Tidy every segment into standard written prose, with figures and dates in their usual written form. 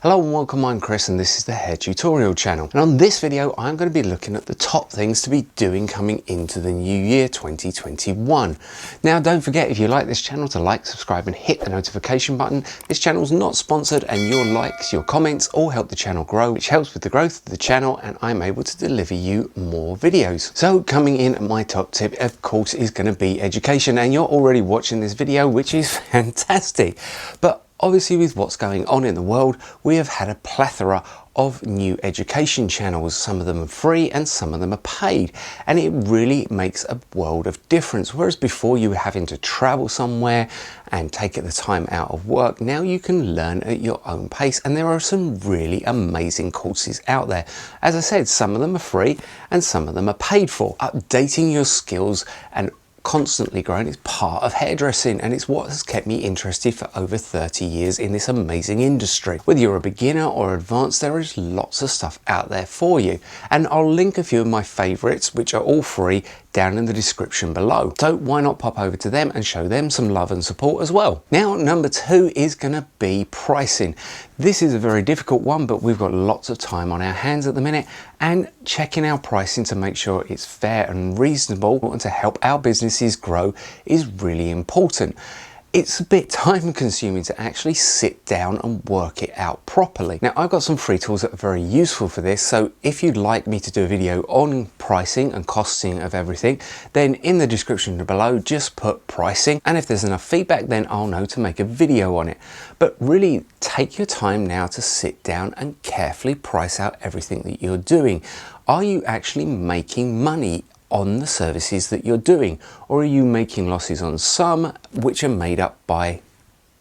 Hello and welcome, I'm Chris and this is the Hair Tutorial channel. And on this video I'm going to be looking at the top things to be doing coming into the new year 2021. Now don't forget, if you like this channel, to like, subscribe and hit the notification button. This channel's not sponsored and your likes, your comments all help the channel grow, which helps with the growth of the channel and I'm able to deliver you more videos. So coming in at my top tip of course is going to be education, and you're already watching this video, which is fantastic. But obviously with what's going on in the world, we have had a plethora of new education channels. Some of them are free and some of them are paid, and it really makes a world of difference. Whereas before you were having to travel somewhere and take the time out of work, now you can learn at your own pace, and there are some really amazing courses out there. As I said, some of them are free and some of them are paid for. Updating your skills and constantly growing is part of hairdressing, and it's what has kept me interested for over 30 years in this amazing industry. Whether you're a beginner or advanced, there is lots of stuff out there for you, and I'll link a few of my favorites which are all free down in the description below, so why not pop over to them and show them some love and support as well. Now number 2 is going to be pricing. This is a very difficult one, but we've got lots of time on our hands at the minute, and checking our pricing to make sure it's fair and reasonable and to help our businesses grow is really important. It's a bit time consuming to actually sit down and work it out properly. Now I've got some free tools that are very useful for this, so if you'd like me to do a video on pricing and costing of everything, then in the description below just put pricing, and if there's enough feedback then I'll know to make a video on it. But really take your time now to sit down and carefully price out everything that you're doing. Are you actually making money on the services that you're doing, or are you making losses on some which are made up by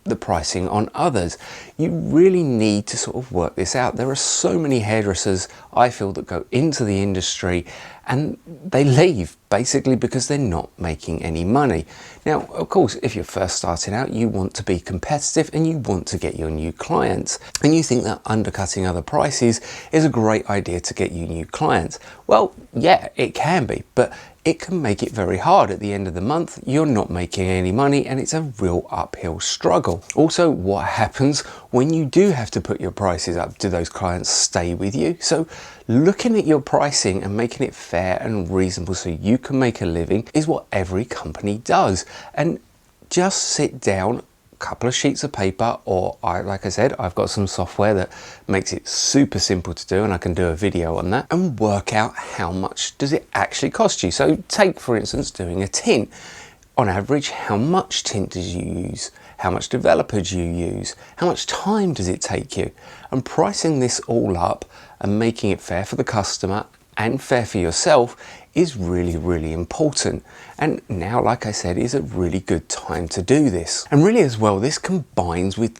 the pricing on others? You really need to sort of work this out. There are so many hairdressers, I feel, that go into the industry and they leave basically because they're not making any money. Now of course, if you're first starting out, you want to be competitive and you want to get your new clients, and you think that undercutting other prices is a great idea to get you new clients. Well, yeah, it can be, but it can make it very hard. At the end of the month, you're not making any money and it's a real uphill struggle. Also, what happens when you do have to put your prices up? Do those clients stay with you? So looking at your pricing and making it fair and reasonable so you can make a living is what every company does. And just sit down, couple of sheets of paper, or like I said, I've got some software that makes it super simple to do, and I can do a video on that, and work out how much does it actually cost you. So take for instance doing a tint. On average, how much tint do you use? How much developer do you use? How much time does it take you? And pricing this all up and making it fair for the customer and fair for yourself is really, really important. And now, like I said, is a really good time to do this. And really as well, this combines with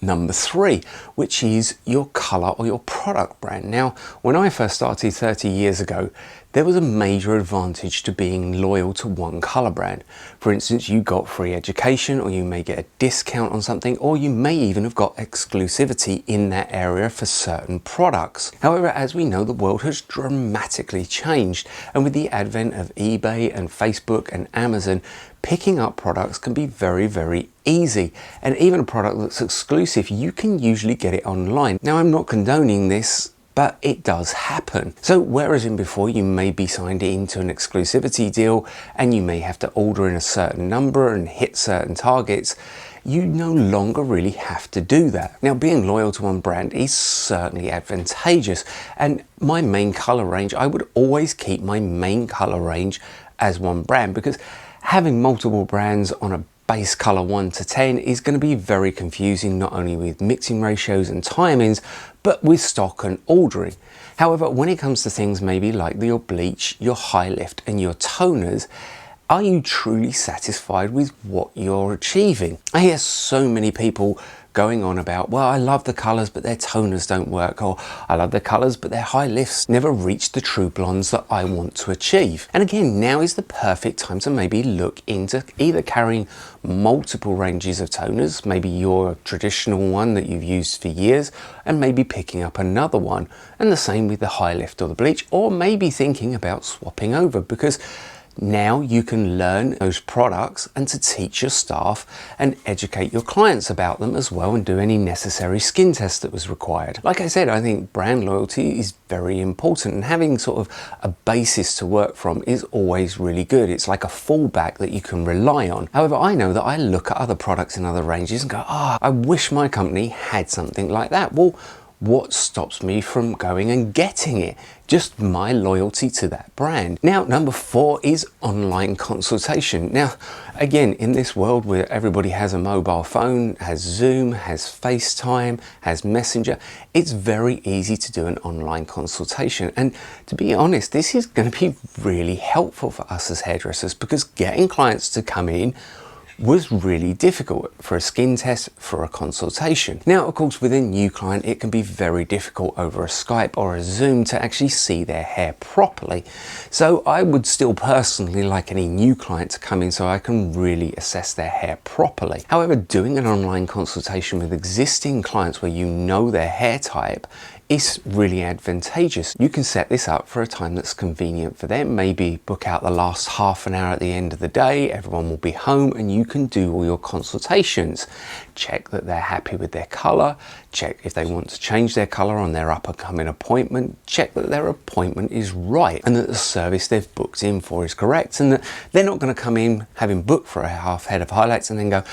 number 3, which is your color or your product brand. Now, when I first started 30 years ago, there was a major advantage to being loyal to one color brand. For instance, you got free education, or you may get a discount on something, or you may even have got exclusivity in that area for certain products. However, as we know, the world has dramatically changed, and with the advent of eBay and Facebook and Amazon, picking up products can be very, very easy. And even a product that's exclusive, you can usually get it online. Now, I'm not condoning this, but it does happen. So whereas in before you may be signed into an exclusivity deal and you may have to order in a certain number and hit certain targets, you no longer really have to do that. Now, being loyal to one brand is certainly advantageous, and my main color range, I would always keep my main color range as one brand, because having multiple brands on a base color 1 to 10 is going to be very confusing, not only with mixing ratios and timings, but with stock and ordering. However, when it comes to things maybe like your bleach, your high lift and your toners, are you truly satisfied with what you're achieving? I hear so many people going on about, well, I love the colours but their toners don't work, or I love the colours but their high lifts never reach the true blondes that I want to achieve. And again, now is the perfect time to maybe look into either carrying multiple ranges of toners, maybe your traditional one that you've used for years, and maybe picking up another one, and the same with the high lift or the bleach, or maybe thinking about swapping over, because Now you can learn those products and to teach your staff and educate your clients about them as well, and do any necessary skin tests that was required. Like I said, I think brand loyalty is very important, and having sort of a basis to work from is always really good. It's like a fallback that you can rely on. However, I know that I look at other products in other ranges and go, I wish my company had something like that. Well, what stops me from going and getting it? Just my loyalty to that brand. Now, number 4 is online consultation. Now, again, in this world where everybody has a mobile phone, has Zoom, has FaceTime, has Messenger, it's very easy to do an online consultation. And to be honest, this is going to be really helpful for us as hairdressers, because getting clients to come in was really difficult for a skin test, for a consultation. Now, of course, with a new client, it can be very difficult over a Skype or a Zoom to actually see their hair properly. So I would still personally like any new client to come in so I can really assess their hair properly. However, doing an online consultation with existing clients where you know their hair type is really advantageous. You can set this up for a time that's convenient for them. Maybe book out the last half an hour at the end of the day, everyone will be home, and you can do all your consultations. Check that they're happy with their colour, check if they want to change their colour on their up and coming appointment, check that their appointment is right and that the service they've booked in for is correct, and that they're not going to come in having booked for a half head of highlights and then go,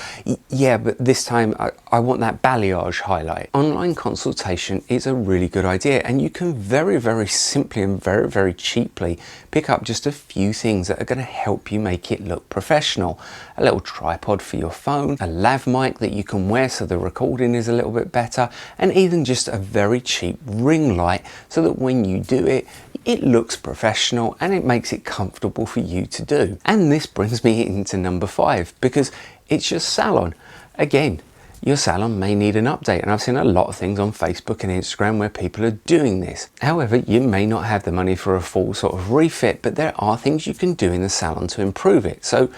yeah, but this time I want that balayage highlight. Online consultation is a really good idea, and you can very simply and very cheaply pick up just a few things that are going to help you make it look professional. A little tripod for your phone, a lav mic that you can wear so the recording is a little bit better, and even just a very cheap ring light so that when you do it, it looks professional and it makes it comfortable for you to do. And this brings me into number 5, because it's your salon. Again, your salon may need an update, and I've seen a lot of things on Facebook and Instagram where people are doing this. However, you may not have the money for a full sort of refit, but there are things you can do in the salon to improve it. So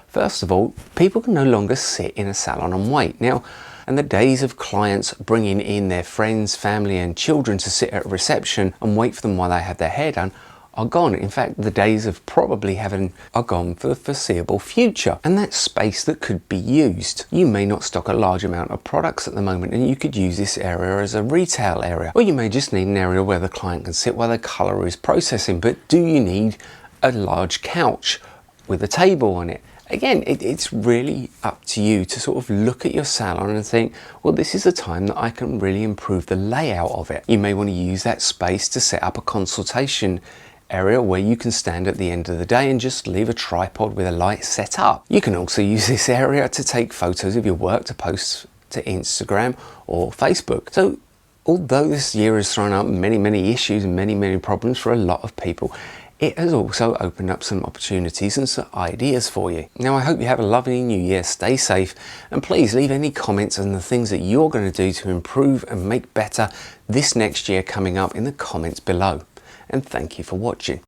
first of all, people can no longer sit in a salon and wait. Now, and the days of clients bringing in their friends, family and children to sit at reception and wait for them while they have their hair done are gone. In fact, the days of probably having are gone for the foreseeable future, and that's space that could be used. You may not stock a large amount of products at the moment, and you could use this area as a retail area, or you may just need an area where the client can sit while the colour is processing. But do you need a large couch with a table on it? Again, it's really up to you to sort of look at your salon and think, well, this is a time that I can really improve the layout of it. You may want to use that space to set up a consultation area where you can stand at the end of the day and just leave a tripod with a light set up. You can also use this area to take photos of your work to post to Instagram or Facebook. So although this year has thrown up many issues and many problems for a lot of people, it has also opened up some opportunities and some ideas for you. Now, I hope you have a lovely new year. Stay safe, and please leave any comments on the things that you're going to do to improve and make better this next year coming up in the comments below. And thank you for watching.